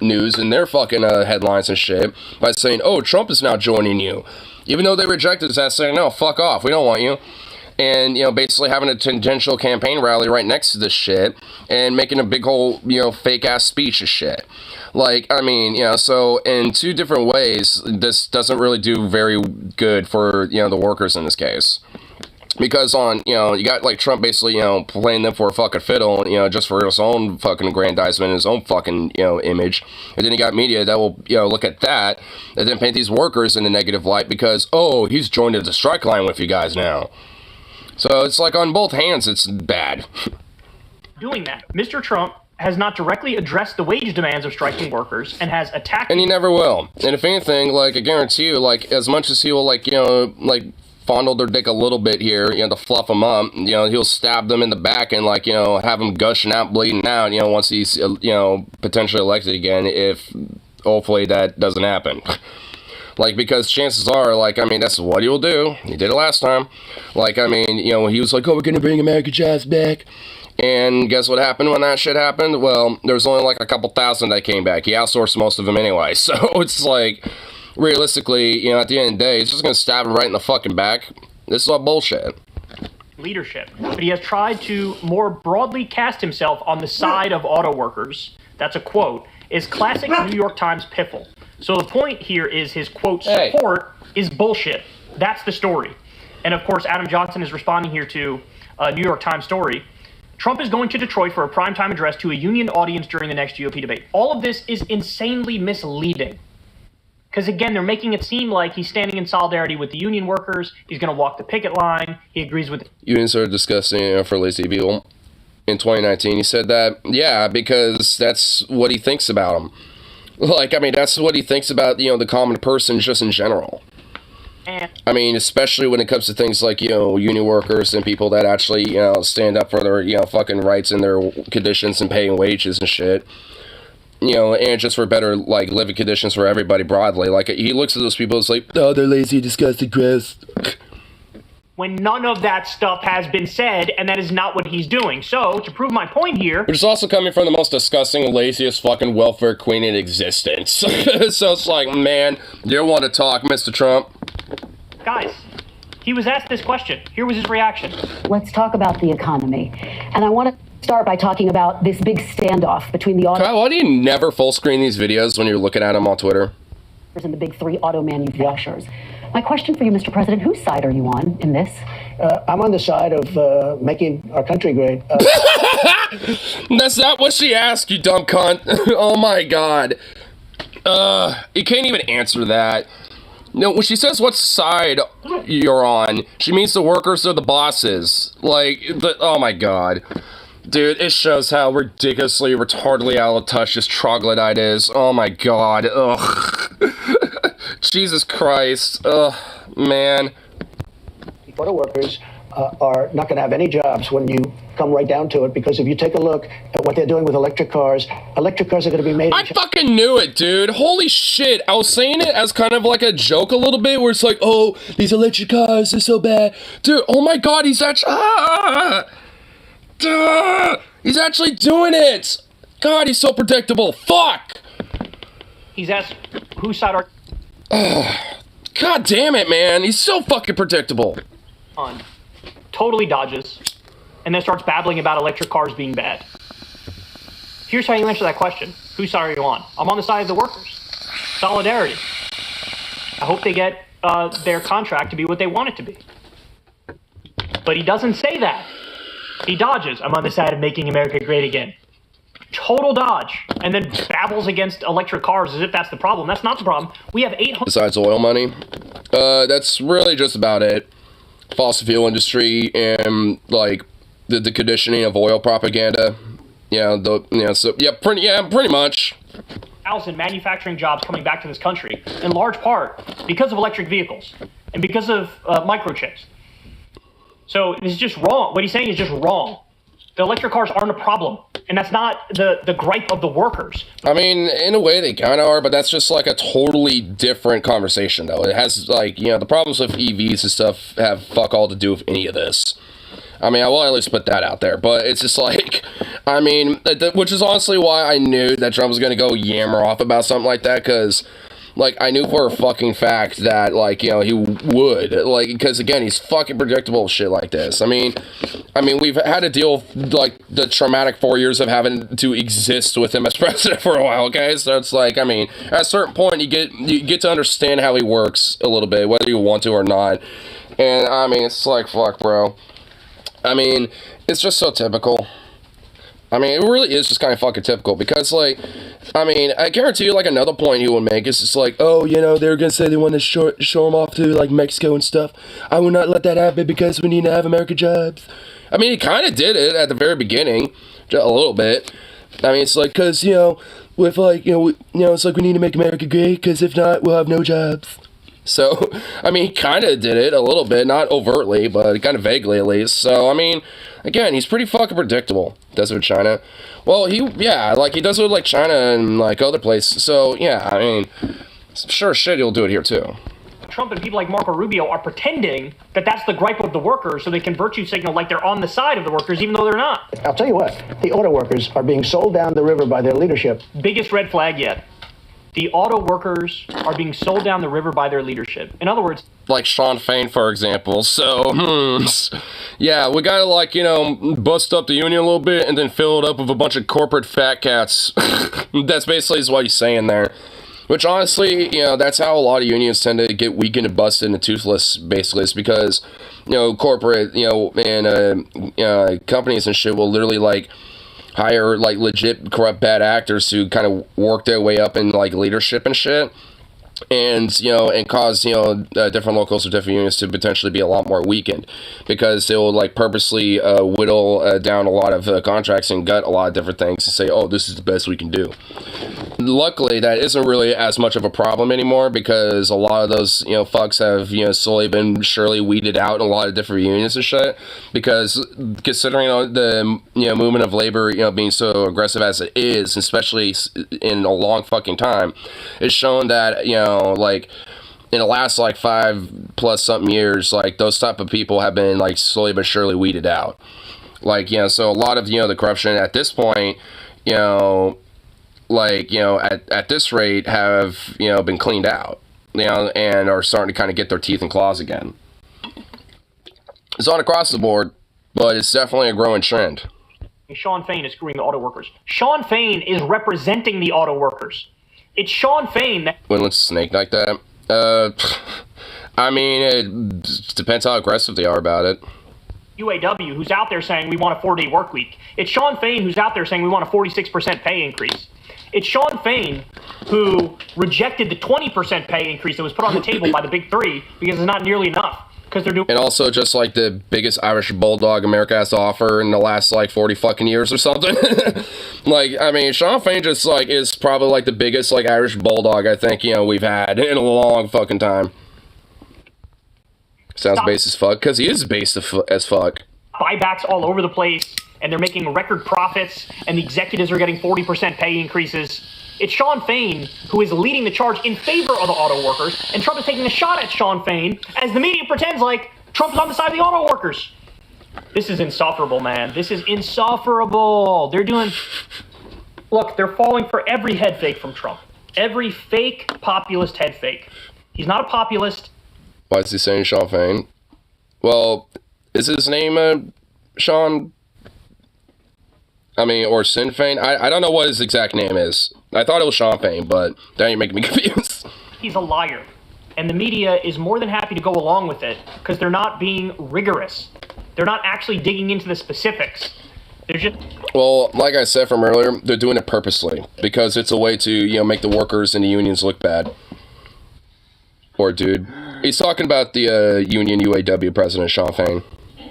news and their fucking headlines and shit by saying, oh, Trump is now joining you. Even though they rejected that, saying, no, fuck off, we don't want you. And, you know, basically having a tangential campaign rally right next to this shit and making a big whole, you know, fake-ass speech and shit. Like, I mean, you know, so in two different ways, this doesn't really do very good for, you know, the workers in this case. Because on, you know, you got, like, Trump basically, you know, playing them for a fucking fiddle, you know, just for his own fucking aggrandizement, his own fucking, you know, image. And then you got media that will, you know, look at that and then paint these workers in a negative light because, oh, he's joined the strike line with you guys now. So it's like on both hands, it's bad. Doing that. Mr. Trump has not directly addressed the wage demands of striking workers and has attacked... And he never will. And if anything, like, I guarantee you, like, as much as he will, like, you know, like, fondle their dick a little bit here, you know, to fluff them up, you know, he'll stab them in the back and, like, you know, have them gushing out, bleeding out, you know, once he's, you know, potentially elected again, if hopefully that doesn't happen. Like, because chances are, like, I mean, that's what he'll do. He did it last time. Like, I mean, you know, he was like, oh, we're gonna bring American jobs back. And guess what happened when that shit happened? Well, there was only like a couple thousand that came back. He outsourced most of them anyway. So it's like, realistically, you know, at the end of the day, he's just gonna stab him right in the fucking back. This is all bullshit. Leadership. But he has tried to more broadly cast himself on the side of auto workers. That's a quote. Is classic New York Times piffle. So the point here is his, quote, support is bullshit. That's the story. and of course Adam Johnson is responding here to a New York Times story. Trump is going to Detroit for a primetime address to a union audience during the next GOP debate. All of this is insanely misleading. Because again, they're making it seem like he's standing in solidarity with the union workers. He's going to walk the picket line. He agrees with... Unions are disgusting for lazy people. In 2019, he said that, yeah, because that's what he thinks about them. Like, I mean, that's what he thinks about, the common person just in general. I mean, especially when it comes to things like, union workers and people that actually, stand up for their, fucking rights and their conditions and paying wages and shit. And just for better, like, living conditions for everybody broadly. Like, he looks at those people, it's like, oh, they're lazy, disgusting, gross. When none of that stuff has been said, and that is not what he's doing. So, to prove my point here... Which is also coming from the most disgusting, laziest fucking welfare queen in existence. So it's like, man, you don't want to talk, Mr. Trump. Guys, he was asked this question. Here was his reaction. Let's talk about the economy. And I want to start by talking about this big standoff between the auto... Kyle, why do you never full screen these videos when you're looking at them on Twitter? ...and the big three auto manufacturers? My question for you, Mr. President, whose side are you on in this? I'm on the side of making our country great. That's not what she asked, you dumb cunt. Oh my god. You can't even answer that. No, when she says what side you're on, she means the workers or the bosses. Like, oh my god. Dude, it shows how ridiculously, retardedly out of touch this troglodyte is. Oh my god. Ugh. Jesus Christ. Ugh, man. Auto workers are not going to have any jobs when you come right down to it, because if you take a look at what they're doing with electric cars are going to be made... I fucking knew it, dude. Holy shit. I was saying it as kind of like a joke a little bit, where it's like, oh, these electric cars are so bad. Dude, oh my god, he's actually... he's actually doing it. God, he's so predictable. Fuck. He's asked, whose side are... God damn it, man. He's so fucking predictable. On. Totally dodges, and then starts babbling about electric cars being bad. Here's how you answer that question. Whose side are you on? I'm on the side of the workers. Solidarity. I hope they get their contract to be what they want it to be. But he doesn't say that. He dodges. I'm on the side of making America great again. Total dodge, and then babbles against electric cars as if that's the problem. That's not the problem. We have 800... Besides oil money, that's really just about it. Fossil fuel industry and, like, the conditioning of oil propaganda. Pretty much. 1,000 manufacturing jobs coming back to this country, in large part because of electric vehicles and because of microchips. So it's just wrong. What he's saying is just wrong. The electric cars aren't a problem, and that's not the gripe of the workers. I mean, in a way they kind of are, but that's just like a totally different conversation, though. It has, like, the problems with EVs and stuff have fuck all to do with any of this. I mean, I will at least put that out there, but it's just like, I mean, which is honestly why I knew that Trump was going to go yammer off about something like that, because... Like, I knew for a fucking fact that, like, he would. Like, because, again, he's fucking predictable with shit like this. I mean, we've had to deal with, like, the traumatic 4 years of having to exist with him as president for a while, okay? So it's like, I mean, at a certain point, you get to understand how he works a little bit, whether you want to or not. And, I mean, it's like, fuck, bro. I mean, it's just so typical. I mean, it really is just kind of fucking typical, because, like, I mean, I guarantee you, like, another point he would make is just like, oh, they're gonna say they want to show him off to, like, Mexico and stuff. I will not let that happen because we need to have American jobs. I mean, he kind of did it at the very beginning, just a little bit. I mean, it's like, because, with, like, it's like we need to make America great, because if not, we'll have no jobs. So, I mean, he kind of did it a little bit, not overtly, but kind of vaguely at least. So, I mean, again, he's pretty fucking predictable. Does it with China. Well, he does it with, like, China and, like, other places. So, yeah, I mean, sure shit, he'll do it here, too. Trump and people like Marco Rubio are pretending that that's the gripe of the workers, so they can virtue signal like they're on the side of the workers, even though they're not. I'll tell you what, the auto workers are being sold down the river by their leadership. Biggest red flag yet. The auto workers are being sold down the river by their leadership. In other words... Like Sean Fain, for example. So, yeah, we gotta, like, bust up the union a little bit and then fill it up with a bunch of corporate fat cats. That's basically what he's saying there. Which honestly, that's how a lot of unions tend to get weakened and busted and toothless, basically. It's because, corporate, and companies and shit will literally, like, hire, like, legit corrupt bad actors who kind of work their way up in, like, leadership and shit. And cause different locals or different unions to potentially be a lot more weakened, because they will like purposely whittle down a lot of contracts and gut a lot of different things and say, oh, this is the best we can do. Luckily, that isn't really as much of a problem anymore, because a lot of those fucks have slowly been surely weeded out in a lot of different unions and shit. Because considering the movement of labor being so aggressive as it is, especially in a long fucking time, it's shown that like in the last like 5+ something years, like those type of people have been like slowly but surely weeded out. Like so a lot of the corruption at this point, at this rate have been cleaned out, and are starting to kind of get their teeth and claws again. It's not across the board, but it's definitely a growing trend. Shawn Fain is screwing the auto workers. Shawn Fain is representing the auto workers. It's Shawn Fain that... When it's snake like that? I mean, it depends how aggressive they are about it. UAW, who's out there saying we want a 4-day work week. It's Shawn Fain who's out there saying we want a 46% pay increase. It's Shawn Fain who rejected the 20% pay increase that was put on the table by the big three because it's not nearly enough. Because they're doing... And also just like the biggest Irish bulldog America has to offer in the last like 40 fucking years or something. Like, I mean, Shawn Fain just like is probably like the biggest like Irish bulldog I think we've had in a long fucking time. Sounds base as fuck, because he is base as fuck. Buybacks all over the place, and they're making record profits, and the executives are getting 40% pay increases. It's Shawn Fain who is leading the charge in favor of the auto workers, and Trump is taking a shot at Shawn Fain as the media pretends like Trump is on the side of the auto workers. This is insufferable, man. This is insufferable. They're doing... Look, they're falling for every head fake from Trump. Every fake populist head fake. He's not a populist. Why is he saying Shawn Fain? Well, is his name Sean? I mean, or Sinn Fein? I don't know what his exact name is. I thought it was Shawn Fain, but that ain't making me confused. He's a liar. And the media is more than happy to go along with it because they're not being rigorous. They're not actually digging into the specifics. They're just... Well, like I said from earlier, they're doing it purposely because it's a way to, make the workers and the unions look bad. Poor dude. He's talking about the union UAW president, Shawn Fain.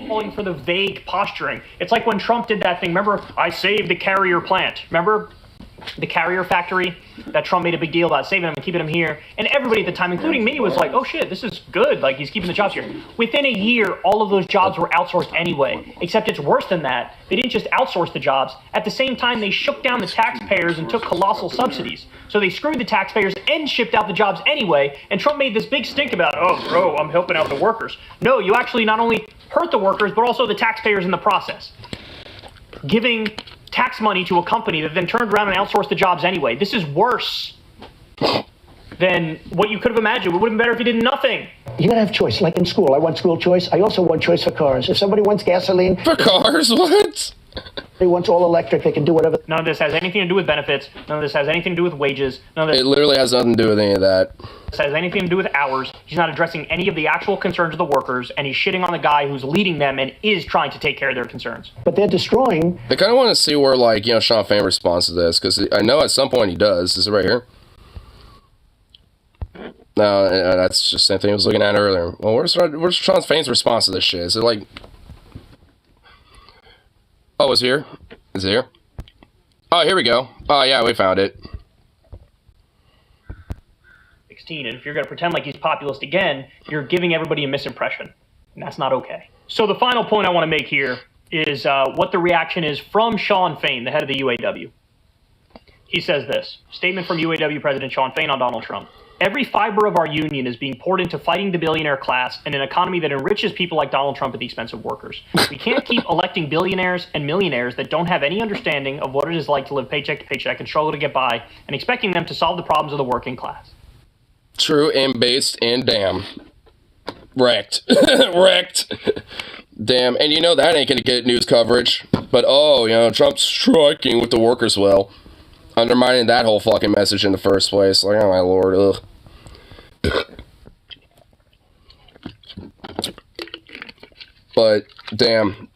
Falling for the vague posturing. It's like when Trump did that thing. Remember, I saved the Carrier plant. Remember the Carrier factory that Trump made a big deal about saving them and keeping them here? And everybody at the time, including me, was like, oh shit, this is good. Like, he's keeping the jobs here. Within a year, all of those jobs were outsourced anyway. Except it's worse than that. They didn't just outsource the jobs. At the same time, they shook down the taxpayers and took colossal subsidies. So they screwed the taxpayers and shipped out the jobs anyway. And Trump made this big stink about, oh, bro, I'm helping out the workers. No, you actually not only hurt the workers, but also the taxpayers in the process. Giving tax money to a company that then turned around and outsourced the jobs anyway. This is worse than what you could have imagined. It would have been better if you did nothing. You gotta have choice. Like in school, I want school choice. I also want choice for cars. If somebody wants gasoline... For cars? What? They want all electric. They can do whatever... None of this has anything to do with benefits. None of this has anything to do with wages. None of this... It literally has nothing to do with any of that. Has anything to do with hours. He's not addressing any of the actual concerns of the workers, and he's shitting on the guy who's leading them and is trying to take care of their concerns. But they're destroying... I kind of want to see where, like, Shawn Fain responds to this, because I know at some point he does. Is it right here? No, that's just the same thing I was looking at earlier. Well, where's Shawn Fain's response to this shit? Is it like... Oh, it's here? Is it here? Oh, here we go. Oh, yeah, we found it. And if you're going to pretend like he's populist again, you're giving everybody a misimpression. And that's not okay. So the final point I want to make here is what the reaction is from Shawn Fain, the head of the UAW. He says this, statement from UAW President Shawn Fain on Donald Trump. Every fiber of our union is being poured into fighting the billionaire class and an economy that enriches people like Donald Trump at the expense of workers. We can't keep electing billionaires and millionaires that don't have any understanding of what it is like to live paycheck to paycheck and struggle to get by and expecting them to solve the problems of the working class. True and based and damn. Wrecked. Wrecked. Damn. And that ain't gonna get news coverage. But, Trump's striking with the workers well. undermining that whole fucking message in the first place. Like, oh my lord, ugh. But, damn.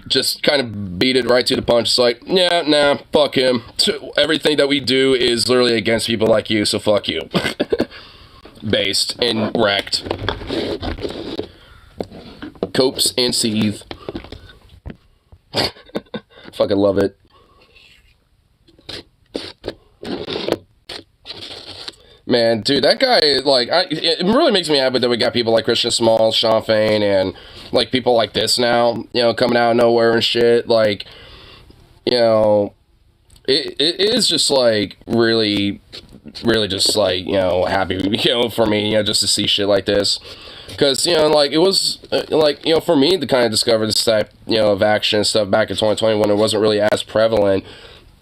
Just kind of beat it right to the punch. It's like, yeah, nah, fuck him. Everything that we do is literally against people like you, so fuck you. Based and wrecked. Copes and seethe. Fucking love it. Man, dude, that guy, like, it really makes me happy that we got people like Christian Smalls, Sean Fain, and, like, people like this now, you know, coming out of nowhere and shit. Like, you know, it is just, like, really just, like, you know, happy, you know, for me, you know, just to see shit like this. Because, you know, like, it was, like, you know, for me to kind of discover this type, you know, of action and stuff back in 2020 when it wasn't really as prevalent,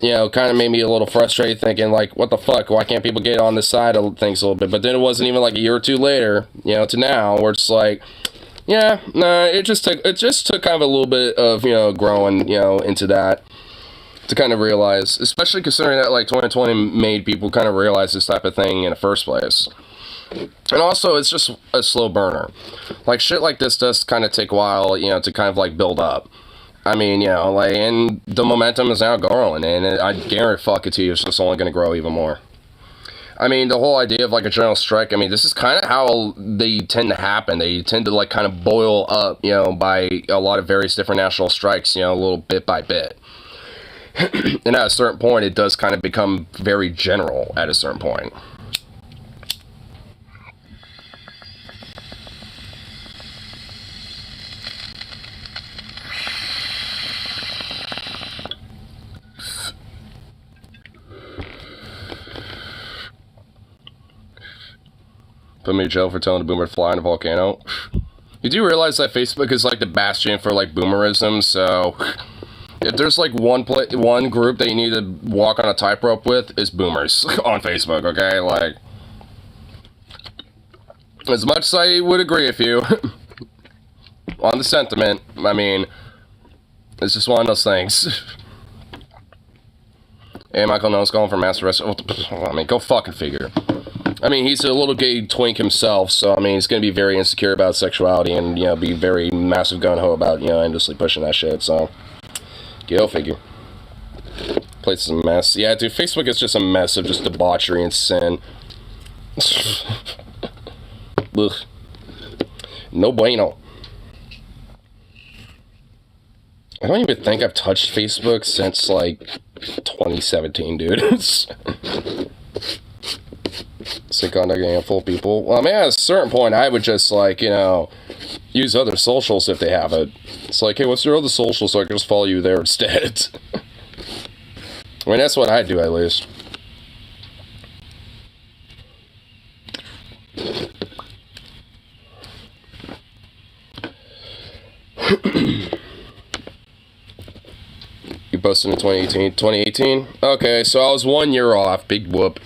you know, kind of made me a little frustrated thinking, like, what the fuck, why can't people get on this side of things a little bit? But then it wasn't even, like, a year or two later, you know, to now, where it's like, yeah, nah, it just took kind of a little bit of, you know, growing, you know, into that, to kind of realize, especially considering that, like, 2020 made people kind of realize this type of thing in the first place. And also, it's just a slow burner. Like, shit like this does kind of take a while, you know, to kind of, like, build up. I mean, you know, like, and the momentum is now growing, and I guarantee you it's just only going to grow even more. I mean, the whole idea of, like, a general strike, I mean, this is kind of how they tend to happen. They tend to, like, kind of boil up, you know, by a lot of various different national strikes, you know, a little bit by bit. And at a certain point, it does kind of become very general at a certain point. Put me in jail for telling the boomer to fly in a volcano. You do realize that Facebook is like the bastion for like boomerism, so if there's like one group that you need to walk on a tightrope with, is boomers on Facebook, okay? Like, as much as I would agree with you on the sentiment, I mean, it's just one of those things. Hey, Michael Nolan's calling for mass arrest. I mean, go fucking figure. I mean, he's a little gay twink himself, so, I mean, he's going to be very insecure about sexuality and, you know, be very massive gun-ho about, you know, endlessly pushing that shit, so, go figure. Place is a mess. Yeah, dude, Facebook is just a mess of just debauchery and sin. Ugh. No bueno. I don't even think I've touched Facebook since, like, 2017, dude. Sick contacting a handful of people. Well, I mean, at a certain point, I would just, like, you know, use other socials if they have it. It's like, hey, what's your other social so I can just follow you there instead? I mean, that's what I do, at least. You posted in 2018? 2018? Okay, so I was 1 year off. Big whoop.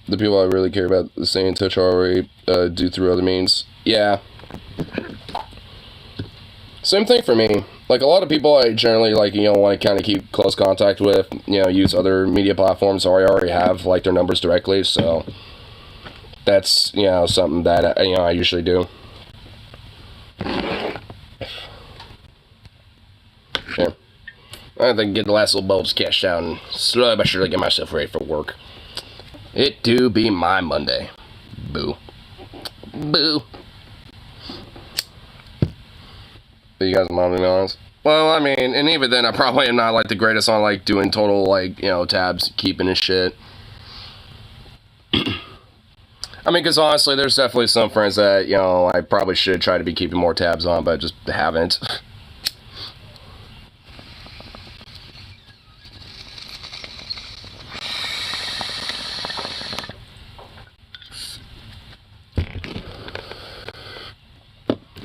The people I really care about staying in touch already do through other means. Yeah. Same thing for me. Like, a lot of people I generally, like, you know, want to kind of keep close contact with, you know, use other media platforms, or I already have, like, their numbers directly, so that's, you know, something that, you know, I usually do. Yeah. I think get the last little bulbs cashed out and slowly but surely get myself ready for work. It do be my Monday. Boo. Boo. You guys mind me honest? Well, I mean, and even then, I probably am not, like, the greatest on, like, doing total, like, you know, tabs, keeping and shit. I mean, because honestly, there's definitely some friends that, you know, I probably should try to be keeping more tabs on, but I just haven't.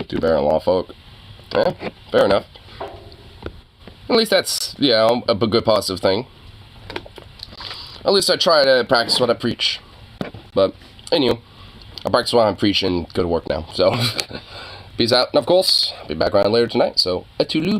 Do better than law folk. Yeah, fair enough. At least that's, you know, a good positive thing. At least I try to practice what I preach. But, anyway, I practice what I'm preaching, go to work now. So, peace out. And of course, I'll be back around later tonight. So, a toodaloo.